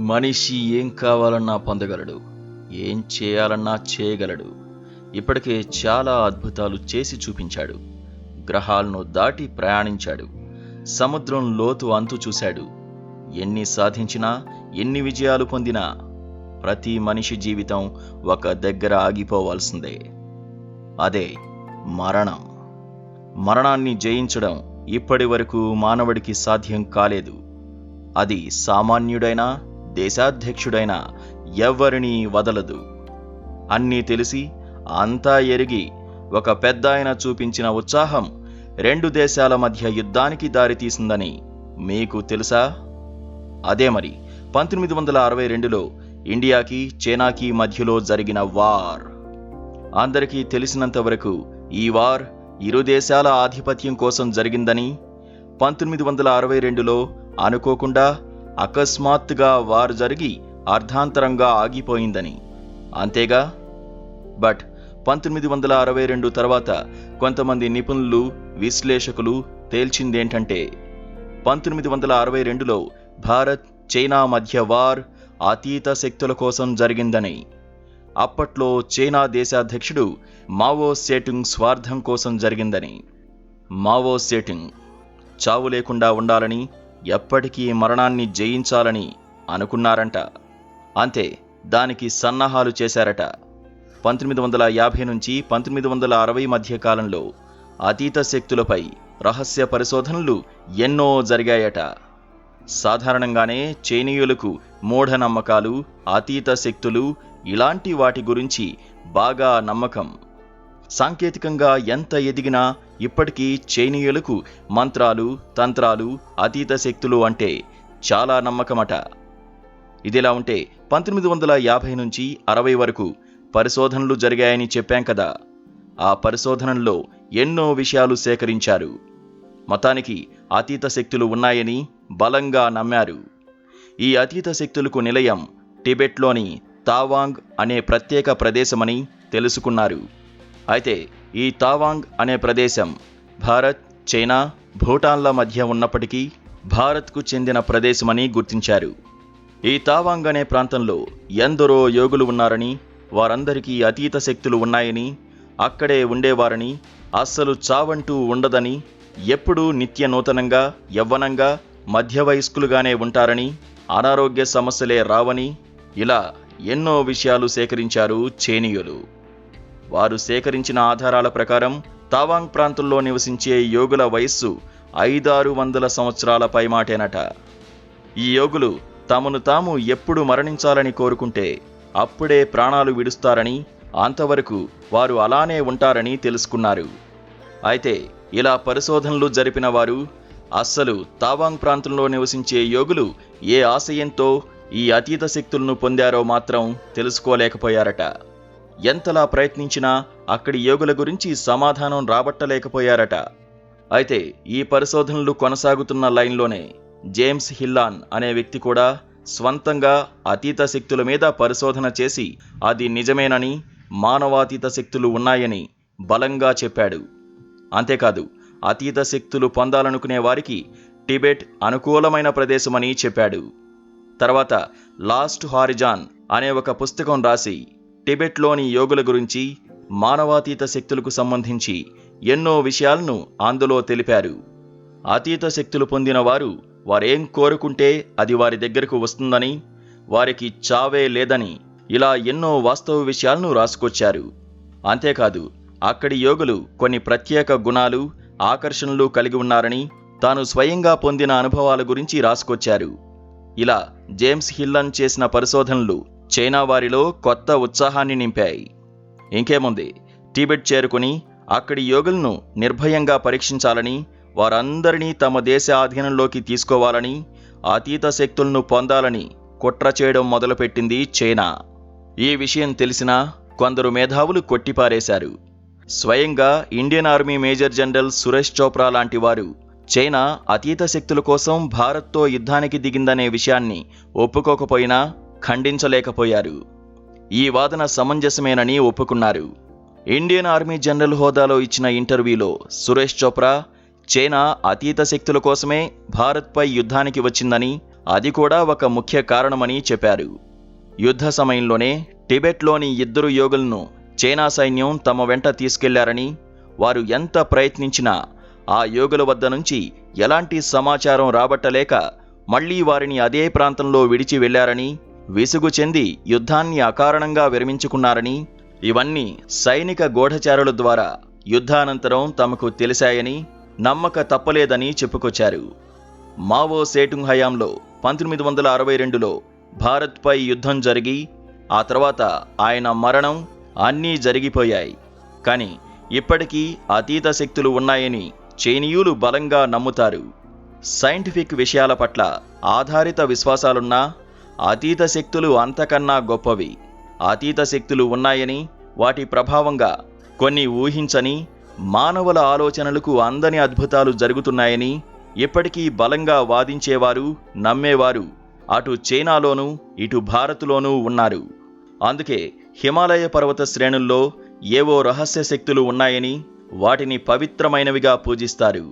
మనిషి ఏం కావాలన్నా పొందగలడు, ఏం చేయాలన్నా చేయగలడు. ఇప్పటికే చాలా అద్భుతాలు చేసి చూపించాడు. గ్రహాలను దాటి ప్రయాణించాడు. సముద్రం లోతు అంతు చూశాడు. ఎన్ని సాధించినా, ఎన్ని విజయాలు పొందినా ప్రతి మనిషి జీవితం ఒక దగ్గర ఆగిపోవాల్సిందే. అదే మరణం. మరణాన్ని జయించడం ఇప్పటి వరకు మానవుడికి సాధ్యం కాలేదు. అది సామాన్యుడైనా దేశాధ్యక్షుడైనా ఎవ్వరినీ వదలదు. అన్నీ తెలిసి అంతా ఎరిగి ఒక పెద్దాయన చూపించిన ఉత్సాహం 2 దేశాల మధ్య యుద్ధానికి దారితీసిందని మీకు తెలుసా? అదే మరి 1962లో ఇండియాకి చైనాకి మధ్యలో జరిగిన వార్. అందరికీ తెలిసినంత వరకు ఈ వార్ ఇరు దేశాల ఆధిపత్యం కోసం జరిగిందని, 1962లో అనుకోకుండా అకస్మాత్తుగా వార్ జరిగి అర్ధాంతరంగా ఆగిపోయిందని. అంతేగా? బట్ 1962 తర్వాత కొంతమంది నిపుణులు, విశ్లేషకులు తేల్చిందేంటంటే 1962లో భారత్ చైనా మధ్య వార్ అతీత శక్తుల కోసం జరిగిందని. అప్పట్లో చైనా దేశాధ్యక్షుడు మావో సేటుంగ్ స్వార్థం కోసం జరిగిందని. మావో సేటుంగ్ చావు లేకుండా ఉండాలని, ఎప్పటికీ మరణాన్ని జయించాలని అనుకున్నారంట. అంతే, దానికి సన్నాహాలు చేశారట. 1950 నుంచి 1960 మధ్య కాలంలో అతీత శక్తులపై రహస్య పరిశోధనలు ఎన్నో జరిగాయట. సాధారణంగానే చైనీయులకు మూఢనమ్మకాలు, అతీత శక్తులు ఇలాంటి వాటి గురించి బాగా నమ్మకం. సాంకేతికంగా ఎంత ఎదిగినా ఇప్పటికీ చైనీయులకు మంత్రాలు, తంత్రాలు, అతీత శక్తులు అంటే చాలా నమ్మకమట. ఇదిలా ఉంటే 1950 నుంచి 60 వరకు పరిశోధనలు జరిగాయని చెప్పాం కదా. ఆ పరిశోధనల్లో ఎన్నో విషయాలు సేకరించారు. మొత్తానికి అతీత శక్తులు ఉన్నాయని బలంగా నమ్మారు. ఈ అతీత శక్తులకు నిలయం టిబెట్లోని తావాంగ్ అనే ప్రత్యేక ప్రదేశమని తెలుసుకున్నారు. అయితే ఈ తావాంగ్ అనే ప్రదేశం భారత్, చైనా, భూటాన్ల మధ్య ఉన్నప్పటికీ భారత్కు చెందిన ప్రదేశమని గుర్తించారు. ఈ తావాంగ్ అనే ప్రాంతంలో ఎందరో యోగులు ఉన్నారని, వారందరికీ అతీత శక్తులు ఉన్నాయని, అక్కడే ఉండేవారని, అస్సలు చావంటూ ఉండదని, ఎప్పుడూ నిత్య నూతనంగా, యవ్వనంగా, మధ్య వయస్కులుగానే ఉంటారని, అనారోగ్య సమస్యలే రావని, ఇలా ఎన్నో విషయాలు సేకరించారు చైనీయులు. వారు సేకరించిన ఆధారాల ప్రకారం తావాంగ్ ప్రాంతంలో నివసించే యోగుల వయస్సు 500-600 సంవత్సరాల పైమాటేనట. ఈ యోగులు తమను తాము ఎప్పుడు మరణించాలని కోరుకుంటే అప్పుడే ప్రాణాలు విడుస్తారని, అంతవరకు వారు అలానే ఉంటారని తెలుసుకున్నారు. అయితే ఇలా పరిశోధనలు జరిపిన వారు అస్సలు తావాంగ్ ప్రాంతంలో నివసించే యోగులు ఏ ఆశయంతో ఈ అతీత శక్తులను పొందారో మాత్రం తెలుసుకోలేకపోయారట. ఎంతలా ప్రయత్నించినా అక్కడి యోగుల గురించి సమాధానం రాబట్టలేకపోయారట. అయితే ఈ పరిశోధనలు కొనసాగుతున్న లైన్లోనే జేమ్స్ హిల్లాన్ అనే వ్యక్తి కూడా స్వంతంగా అతీత శక్తుల మీద పరిశోధన చేసి అది నిజమేనని, మానవాతీత శక్తులు ఉన్నాయని బలంగా చెప్పాడు. అంతేకాదు, అతీత శక్తులు పొందాలనుకునే వారికి టిబెట్ అనుకూలమైన ప్రదేశమని చెప్పాడు. తర్వాత లాస్ట్ హారిజాన్ అనే ఒక పుస్తకం రాసి టిబెట్లోని యోగుల గురించి, మానవాతీత శక్తులకు సంబంధించి ఎన్నో విషయాలను అందులో తెలిపారు. అతీత శక్తులు పొందిన వారు వారేం కోరుకుంటే అది వారి దగ్గరకు వస్తుందని, వారికి చావే లేదని, ఇలా ఎన్నో వాస్తవ విషయాలను రాసుకొచ్చారు. అంతేకాదు, అక్కడి యోగులు కొన్ని ప్రత్యేక గుణాలు, ఆకర్షణలు కలిగి ఉన్నారని తాను స్వయంగా పొందిన అనుభవాల గురించి రాసుకొచ్చారు. ఇలా జేమ్స్ హిల్లన్ చేసిన పరిశోధనలు చైనా వారిలో కొత్త ఉత్సాహాన్ని నింపాయి. ఇంకేముంది, టిబెట్ చేరుకుని అక్కడి యోగులను నిర్భయంగా పరీక్షించాలని, వారందరినీ తమ దేశ ఆధీనంలోకి తీసుకోవాలని, అతీత శక్తులను పొందాలని కుట్ర చేయడం మొదలుపెట్టింది చైనా. ఈ విషయం తెలిసినా కొందరు మేధావులు కొట్టిపారేశారు. స్వయంగా Indian army major general Suresh Chopra లాంటి వారు చైనా అతీత శక్తుల కోసం భారత్తో యుద్ధానికి దిగిందనే విషయాన్ని ఒప్పుకోకపోయినా ఖండించలేకపోయారు. ఈ వాదన సమంజసమేనని ఒప్పుకున్నారు. ఇండియన్ ఆర్మీ జనరల్ హోదాలో ఇచ్చిన ఇంటర్వ్యూలో సురేష్ చోప్రా చైనా అతీత శక్తుల కోసమే భారత్పై యుద్ధానికి వచ్చిందని, అది కూడా ఒక ముఖ్య కారణమని చెప్పారు. యుద్ధ సమయంలోనే టిబెట్లోని 2 యోగులను చైనా సైన్యం తమ వెంట తీసుకెళ్లారని, వారు ఎంత ప్రయత్నించినా ఆ యోగుల వద్ద నుంచి ఎలాంటి సమాచారం రాబట్టలేక మళ్లీ వారిని అదే ప్రాంతంలో విడిచి వెళ్లారని, విసుగు చెంది యుద్ధాన్ని అకారణంగా విరమించుకున్నారని, ఇవన్నీ సైనిక గూఢచారుల ద్వారా యుద్ధానంతరం తమకు తెలిశాయని, నమ్మక తప్పలేదని చెప్పుకొచ్చారు. మావో సేటుంగ్ హయాంలో 1962లో భారత్పై యుద్ధం జరిగి ఆ తర్వాత ఆయన మరణం అన్నీ జరిగిపోయాయి. కానీ ఇప్పటికీ అతీత శక్తులు ఉన్నాయని చైనీయులు బలంగా నమ్ముతారు. సైంటిఫిక్ విషయాల పట్ల ఆధారిత విశ్వాసాలున్నా అతీత శక్తులు అంతకన్నా గొప్పవి. అతీత శక్తులు ఉన్నాయని, వాటి ప్రభావంగా కొన్ని ఊహించని, మానవుల ఆలోచనలకు అందని అద్భుతాలు జరుగుతున్నాయని ఇప్పటికీ బలంగా వాదించేవారు, నమ్మేవారు అటు చైనాలోనూ ఇటు భారత్లోనూ ఉన్నారు. అందుకే హిమాలయ పర్వత శ్రేణుల్లో ఏవో రహస్య శక్తులు ఉన్నాయని వాటిని పవిత్రమైనవిగా పూజిస్తారు.